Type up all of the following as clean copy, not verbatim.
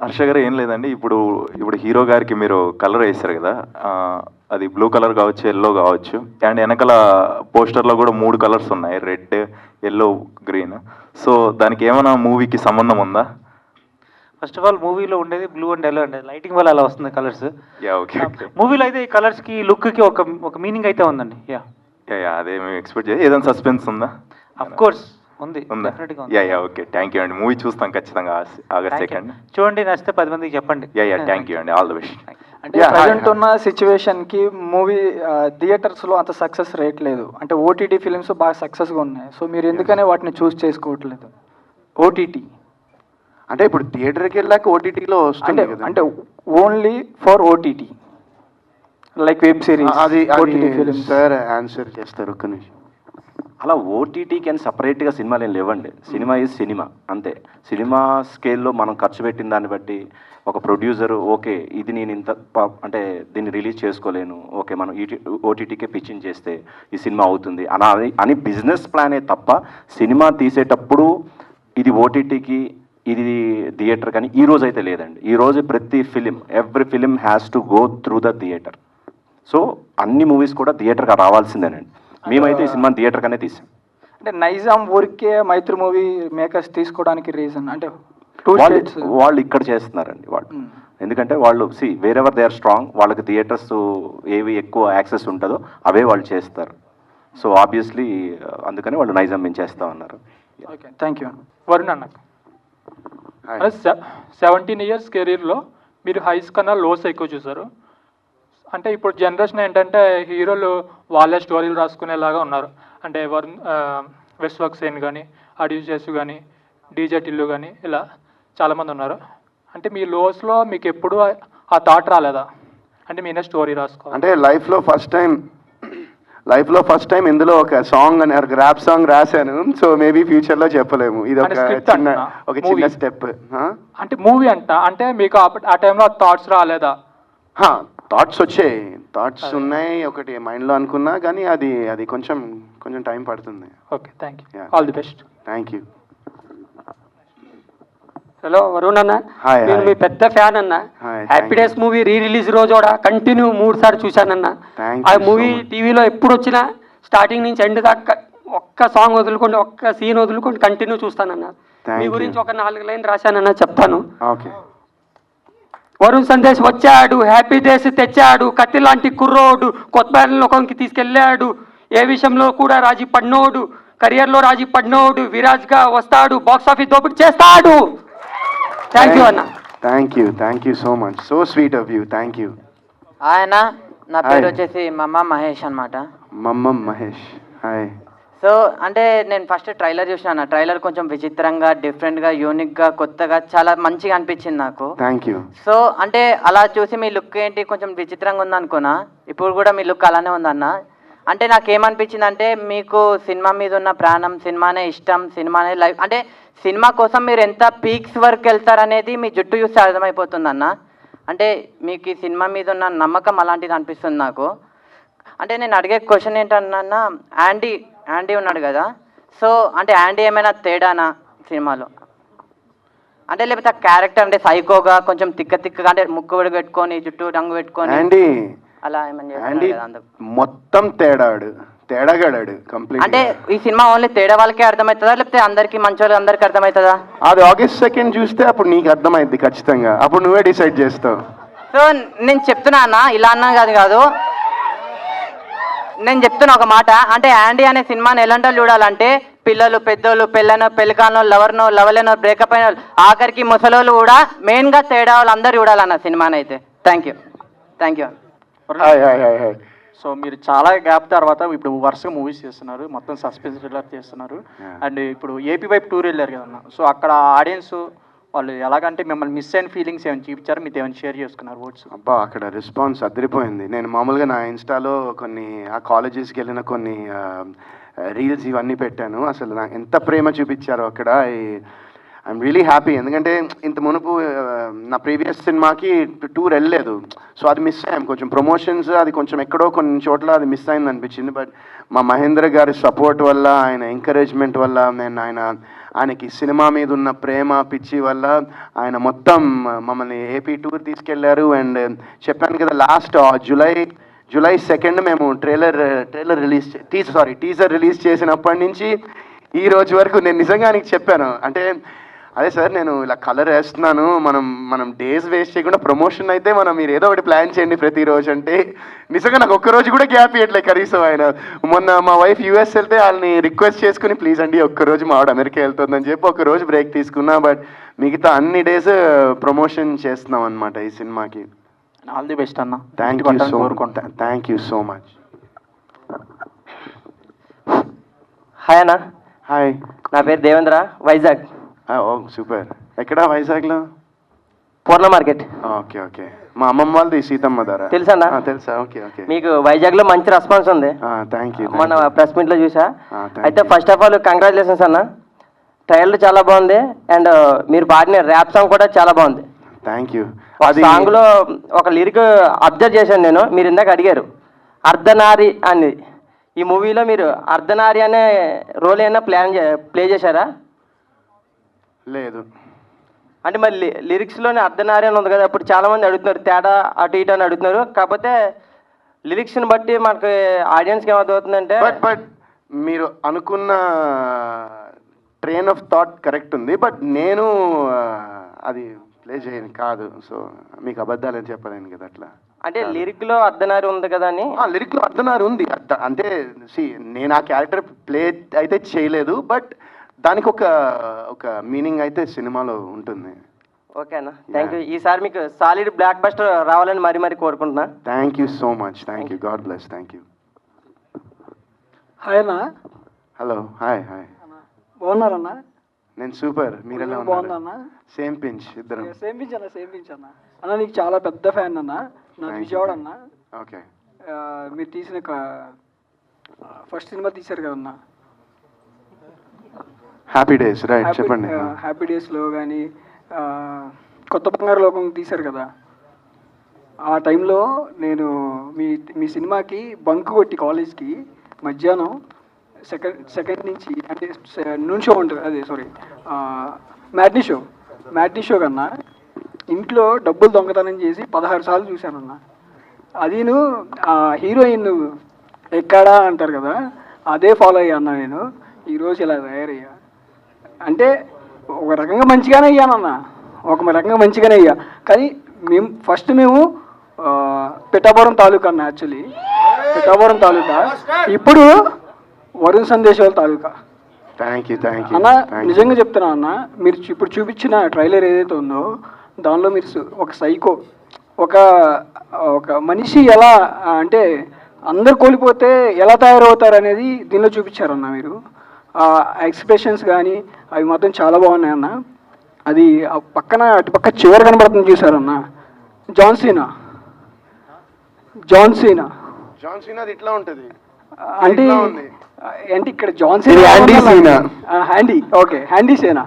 హర్ష గారు ఏం లేదండి. ఇప్పుడు ఇప్పుడు హీరో గారికి మీరు కలర్ వేశారు కదా, అది బ్లూ కలర్ కావచ్చు, ఎల్లో కావచ్చు, అండ్ వెనకాల పోస్టర్లో కూడా 3 కలర్స్ ఉన్నాయి, రెడ్, ఎల్లో, గ్రీన్. సో దానికి ఏమైనా మూవీకి సంబంధం ఉందా? ఫస్ట్ ఆఫ్ ఆల్ మూవీలో ఉండేది బ్లూ అండ్ ఎల్లో అండి, లైటింగ్ వల్ల అలా వస్తుంది కలర్స్. Yeah, okay. మూవీలో అయితే ఈ కలర్స్కి లుక్కి ఒక మీనింగ్ అయితే ఉందండి. యా యా, అదే మేము ఎక్స్పెక్ట్ చేయాలి. ఏదైనా సస్పెన్స్ ఉందా? అఫ్ కోర్స్ ఉంది, ఉందా? డెఫినెట్గా ఉంది. Yeah yeah, okay. Thank you అండి. మూవీ చూస్తాం ఖచ్చితంగా ఆగస్ట్ Thank you. 2nd. చూడండి, నచ్చితే 10 మందికి చెప్పండి. యా యా, థ్యాంక్ యూ అండి. All the best. అంటే Yeah, ప్రజెంట్ hi. ఉన్న సిచ్యువేషన్కి మూవీ థియేటర్స్లో అంత సక్సెస్ రేట్ లేదు. అంటే ఓటీటీ ఫిలిమ్స్ బాగా సక్సెస్గా ఉన్నాయి. సో మీరు ఎందుకనే వాటిని చూస్ చేసుకోవట్లేదు? ఓటీటీ అంటే ఇప్పుడు థియేటర్కి వెళ్ళాక ఓటీటీలో అంటే వస్తుంది కదా. అంటే only for OTT like web series, అది ఓటీటీ ఫిలిమ్స్. సార్ ఆన్సర్ చేస్తారు ఒక్క నిమిషం. అలా ఓటీటీకి అని సపరేట్గా సినిమాలు ఏం లేవండి. సినిమా ఈజ్ సినిమా అంతే. సినిమా స్కేల్లో మనం ఖర్చు పెట్టిన దాన్ని బట్టి ఒక ప్రొడ్యూసర్ ఓకే ఇది నేను ఇంత అంటే దీన్ని రిలీజ్ చేసుకోలేను, ఓకే మనం ఓటీటీకే పిచ్చింగ్ చేస్తే ఈ సినిమా అవుతుంది అని బిజినెస్ ప్లానే తప్ప సినిమా తీసేటప్పుడు ఇది ఓటీటీకి ఇది థియేటర్ కానీ ఈ రోజు అయితే లేదండి. ఈ రోజు ప్రతి every film has to go through the theatre. So అన్ని మూవీస్ కూడా థియేటర్గా రావాల్సిందేనండి. మేమైతే ఈ సినిమాని థియేటర్గానే తీసాం. అంటే నైజాం ఊరికే మైత్రి మూవీ మేకర్స్ తీసుకోవడానికి రీజన్ అంటే వాళ్ళు ఇక్కడ చేస్తున్నారండి వాళ్ళు. ఎందుకంటే వాళ్ళు వేరెవర్ దే ఆర్ స్ట్రాంగ్, వాళ్ళకి థియేటర్స్ ఏవి ఎక్కువ యాక్సెస్ ఉంటుందో అవే వాళ్ళు చేస్తారు. సో ఆబ్వియస్లీ అందుకని వాళ్ళు నైజాం మేము చేస్తా ఉన్నారు. Okay, thank you. వరుణ్ అన్న, 17 ఇయర్స్ కెరీర్లో మీరు హైస్ కన్నా లోస్ ఎక్కువ చూసారు. అంటే ఇప్పుడు జనరేషన్ ఏంటంటే హీరోలు వాళ్ళే స్టోరీలు రాసుకునేలాగా ఉన్నారు. అంటే విశ్వక్ సేన్ కానీ, అడ్యూజెస్ కానీ, డీజే టిల్లు కానీ ఇలా చాలామంది ఉన్నారు. అంటే మీ లోస్లో మీకు ఎప్పుడు ఆ థాట్ రాలేదా అంటే మీనే స్టోరీ రాసుకోవాలి? అంటే లైఫ్లో ఫస్ట్ టైం ఇందులో ఒక సాంగ్ అని ర్యాప్ సాంగ్ రాశాను. సో మేబీ ఫ్యూచర్లో చెప్పలేము. ఇది ఒక చిన్న స్టెప్. అంటే మూవీ అంటే మీకు ఆ టైంలో థాట్స్ రాలేదా? థాట్స్ వచ్చాయి, థాట్స్ ఉన్నాయి, ఒకటి మైండ్లో అనుకున్నా కానీ అది కొంచెం టైం పడుతుంది. Okay, thank you. All the best. Thank you. Hello Varun అన్న, హాయ్. నేను మీ పెద్ద ఫ్యాన్ అన్న. Hi, happy days movie release రోజు కూడా కంటిన్యూ 3 సార్లు చూశానన్న. Thank ఆ you so మూవీ much. టీవీలో ఎప్పుడు వచ్చినా స్టార్టింగ్ నుంచి ఎండ్ దాకా ఒక్క సాంగ్ వదులుకోండి, ఒక్క సీన్ వదులుకోండి, కంటిన్యూ చూస్తానన్న. Thank మీ you. గురించి ఒక 4 లైన్ రాశానన్న, చెప్తాను. ఓకే. వరుణ్ సందేశ్ వచ్చాడు, హ్యాపీ డేస్ తెచ్చాడు, కత్తి లాంటి కుర్రోడు, కొత్త లోకంకి తీసుకెళ్ళాడు, ఏ విషయంలో కూడా రాజీ పడినోడు, కెరియర్లో రాజీ పడినోడు, విరాజ్గా వస్తాడు, బాక్స్ ఆఫీస్ దోపిడీ చేస్తాడు. థ్యాంక్ యూ అన్న. Thank you so much. So sweet of you. Thank you. ఆయన నా పేరు Hi. వచ్చేసి మమ్మ మహేష్ అనమాట. మమ్మం మహేష్. హాయ్. సో అంటే నేను ఫస్ట్ ట్రైలర్ చూసినా. ట్రైలర్ కొంచెం విచిత్రంగా, డిఫరెంట్గా, యూనిక్గా, కొత్తగా చాలా మంచిగా అనిపించింది నాకు. Thank you. సో అంటే అలా చూసి మీ లుక్ ఏంటి కొంచెం విచిత్రంగా ఉందనుకున్నా. ఇప్పుడు కూడా మీ లుక్ అలానే ఉందన్న. అంటే నాకేమనిపించింది అంటే మీకు సినిమా మీద ఉన్న ప్రాణం, సినిమానే ఇష్టం, సినిమానే లైఫ్. అంటే సినిమా కోసం మీరు ఎంత పీక్స్ వరకు వెళ్తారనేది మీ జుట్టు చూస్తే అర్థమైపోతుంది అన్న. అంటే మీకు ఈ సినిమా మీద ఉన్న నమ్మకం అలాంటిది అనిపిస్తుంది నాకు. అంటే నేను అడిగే క్వశ్చన్ ఏంటన్నా, యాండీ ఉన్నాడు కదా, సో అంటే యాండీ ఏమైనా తేడానా సినిమాలో? అంటే లేకపోతే ఆ క్యారెక్టర్ అంటే సైకోగా కొంచెం తిక్కగా అంటే ముక్కు పెట్టుకొని జుట్టు రంగు పెట్టుకొని అలా ఏమన్నా మొత్తం తేడాగాడాడు కంప్లీట్. అంటే ఈ సినిమా ఓన్లీ తేడా వాళ్ళకే అర్థమవుతుందా లేకపోతే అందరికి మంచి వాళ్ళకి అందరికి అర్థమవుతుందా? అది ఆగస్ట్ 2nd చూస్తే అప్పుడు నీకు అర్థమైంది ఖచ్చితంగా. అప్పుడు నువ్వే డిసైడ్ చేస్తావు. సో నేను చెప్తున్నా అన్న, ఇలా అన్నా కాదు, నేను చెప్తున్నా ఒక మాట. అంటే యాండీ అనే సినిమాని ఎలాంటి వాళ్ళు చూడాలంటే పిల్లలు, పెద్దోళ్ళు, పెళ్లి కానో, లవర్నో, లవలేనో, బ్రేకప్ అయిన వాళ్ళు, ఆఖరికి ముసలోళ్ళు కూడా మెయిన్గా తేడా వాళ్ళు అందరు చూడాలన్న సినిమాని అయితే. Thank you. సో మీరు చాలా గ్యాప్ తర్వాత ఇప్పుడు వరుసగా మూవీస్ చేస్తున్నారు, మొత్తం సస్పెన్స్ థ్రిల్లర్ చేస్తున్నారు. అండ్ ఇప్పుడు ఏపీ వైపు టూర్ వెళ్ళారు కదన్న. సో అక్కడ ఆడియన్స్ వాళ్ళు ఎలాగంటే మిమ్మల్ని మిస్ అయిన ఫీలింగ్స్ ఏమైనా చూపించారు, మీతో ఏమైనా షేర్ చేసుకున్నారు వర్డ్స్? అబ్బా, అక్కడ రెస్పాన్స్ అదిరిపోయింది. నేను మామూలుగా నా ఇన్స్టాలో ఆ కాలేజెస్కి వెళ్ళిన కొన్ని రీల్స్ ఇవన్నీ పెట్టాను. అసలు నాకు ఎంత ప్రేమ చూపించారో అక్కడ. I'm really happy. ఎందుకంటే ఇంత మునుపు నా ప్రీవియస్ సినిమాకి టూర్ వెళ్ళలేదు. సో అది మిస్ అయ్యాం. కొంచెం ప్రమోషన్స్ అది కొంచెం ఎక్కడో కొన్ని చోట్ల అది మిస్ అయింది అనిపించింది. బట్ మా మహేంద్ర గారి సపోర్ట్ వల్ల, ఆయన ఎంకరేజ్మెంట్ వల్ల, నేను ఆయనకి సినిమా మీద ఉన్న ప్రేమ పిచ్చి వల్ల ఆయన మొత్తం మమ్మల్ని ఏపీ టూర్ తీసుకెళ్లారు. అండ్ చెప్పాను కదా, లాస్ట్ జూలై 2 మేము టీజర్ రిలీజ్ చేసినప్పటి నుంచి ఈ రోజు వరకు నేను నిజంగా ఆయనకి చెప్పాను, అంటే అదే సార్ నేను ఇలా కలర్ వేస్తున్నాను, మనం డేస్ వేస్ట్ చేయకుండా ప్రమోషన్ అయితే మీరు ఏదో ఒకటి ప్లాన్ చేయండి ప్రతిరోజు అంటే, నిజంగా నాకు ఒక్కరోజు కూడా గ్యాప్ ఇవ్వట్లేదు కనీసం ఆయన. మొన్న మా వైఫ్ యూఎస్ వెళ్తే వాళ్ళని రిక్వెస్ట్ చేసుకుని ప్లీజ్ అండి ఒక్కరోజు మా ఆవిడ అమెరికా వెళ్తుందని చెప్పి ఒక్కరోజు బ్రేక్ తీసుకున్నా. బట్ మిగతా అన్ని డేస్ ప్రమోషన్ చేస్తున్నాం అనమాట ఈ సినిమాకి. ఆల్ ది బెస్ట్ అన్న. Thank you so much. Hi అన్న, హాయ్, నా పేరు దేవేంద్ర, వైజాగ్. ఓ సూపర్. ఎక్కడ వైజాగ్లో? పూర్ణ మార్కెట్. ఓకే. మా అమ్మమ్మ వాళ్ళది సీతమ్మ ధర. తెలుసా అన్న? తెలుసా. ఓకే. మీకు వైజాగ్లో మంచి రెస్పాన్స్ ఉంది. Thank you. మన ప్రెస్ మీట్లో చూసా. thank అయితే ఫస్ట్ ఆఫ్ ఆల్ కంగ్రాచులేషన్స్ అన్న, ట్రైలర్ చాలా బాగుంది అండ్ మీరు పాడిన ర్యాప్ సాంగ్ కూడా చాలా బాగుంది. Thank you. అది సాంగ్లో ఒక లిరిక్ అబ్జర్వ్ చేశాను నేను, మీరు ఇందాక అడిగారు అర్ధనారి అని. ఈ మూవీలో మీరు అర్ధనారి అనే రోల్ ఏమైనా ప్లే చేశారా? లేదు. అంటే మరి లిరిక్స్లోనే అర్ధనారి అని ఉంది కదా, అప్పుడు చాలామంది అడుగుతున్నారు తేడా అటు ఇటు అని అడుగుతున్నారు. కాకపోతే లిరిక్స్ని బట్టి మనకి ఆడియన్స్కి ఏమవుతుందంటే బట్ మీరు అనుకున్న ట్రైన్ ఆఫ్ థాట్ కరెక్ట్ ఉంది, బట్ నేను అది ప్లే చేయను కాదు. సో మీకు అబద్ధాలని చెప్పలేను కదా అట్లా. అంటే లిరిక్లో అర్ధనారి ఉంది కదా అని. లిరిక్లో అర్ధనారి ఉంది అంటే నేను ఆ క్యారెక్టర్ ప్లే అయితే చేయలేదు, బట్ దానికి ఒక మీనింగ్ అయితే సినిమాలో ఉంటుంది. ఓకే అన్న, థ్యాంక్ యూ. ఈసారి మీకు సాలిడ్ బ్లాక్ బస్టర్ రావాలని మరీ కోరుకుంటున్నా. Thank you so much. Thank you. God bless. Thank you. Hi అన్న. హలో. హాయ్. బాగున్నారన్నా? నేను సూపర్. మీరు ఎలా బాగున్నా ఉన్నారు? సేమ్ పించ్ ఇద్దరం. సేమ్ పించ్ అన్న. అన్న నీకు చాలా పెద్ద ఫ్యాన్ అన్న. నా విజయవాడ అన్న. ఓకే. మీరు తీసిన ఫస్ట్ సినిమా తీశారు కదన్నా, హ్యాపీ డేస్. రైట్, చెప్పండి. హ్యాపీ డేస్లో కానీ కొత్త బంగారు లోకం తీశారు కదా, ఆ టైంలో నేను మీ సినిమాకి బంక్ కొట్టి కాలేజ్కి మధ్యాహ్నం సెకండ్ నుంచి అంటే నూన్ షో ఉంటుంది, అదే సారీ మ్యాట్నీ షో కన్నా ఇంట్లో డబ్బులు దొంగతనం చేసి 16 సార్లు చూశానన్నా. అదిను హీరోయిన్ ఎక్కడా అంటారు కదా, అదే ఫాలో అయ్యా అన్న. నేను ఈరోజు ఇలా తయారయ్యా అంటే ఒక రకంగా మంచిగానే అయ్యానన్నా, అయ్యా. కానీ మేము పిఠాపురం తాలూకా అన్న, యాక్చువల్లీ పిఠాపురం తాలూకా, ఇప్పుడు వరుణ్ సందేశ్ వాళ్ళ తాలూకా. థ్యాంక్ యూ అన్న. నిజంగా చెప్తున్నా అన్న, మీరు ఇప్పుడు చూపించిన ట్రైలర్ ఏదైతే ఉందో దానిలో మీరు ఒక సైకో, ఒక మనిషి ఎలా అంటే అందరు కోల్పోతే ఎలా తయారవుతారు అనేది దీనిలో చూపించారన్న మీరు. ఎక్స్ప్రెషన్స్ కానీ అవి మాత్రం చాలా బాగున్నాయి అన్న. అది అటుపక్క చివరి కనబడుతుంది చూసారన్న, జాన్ సీనా ఇట్లా ఉంటుంది అంటే ఇక్కడ John Cena handy. Okay, handy సేనా.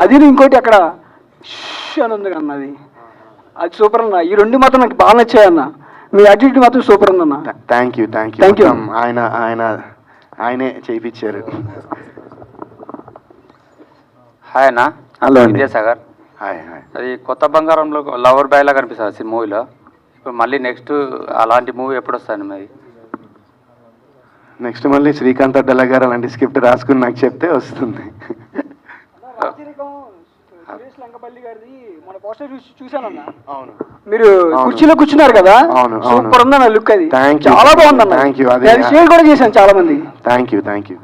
అది ఇంకోటి అక్కడ అని ఉంది అన్న, అది సూపర్ అన్న. ఈ రెండు మాత్రం నాకు బాగా నచ్చాయి అన్న. మీ యాటిట్యూడ్ మాత్రం సూపర్ ఉందన్న. Thank you. ఆయనే చేయించారు. హాయ్ అన్న. హలో విద్యాసాగర్. హాయ్. అది కొత్త బంగారంలో లవర్ బాయ్ లాగా కనిపిస్తుంది మూవీలో. ఇప్పుడు మళ్ళీ నెక్స్ట్ అలాంటి మూవీ ఎప్పుడు వస్తుంది మరి? నెక్స్ట్ మళ్ళీ శ్రీకాంత్ అడ్డల గారు అలాంటి స్క్రిప్ట్ రాసుకుని నాకు చెప్తే వస్తుంది. చూసానన్నా, మీరు కుర్చీలో కూర్చున్నారు కదా, సూపర్ ఉందన్న లుక్. అది చాలా బాగుందన్న. Thank you. షేర్ కూడా చేశాను చాలా మంది. Thank you.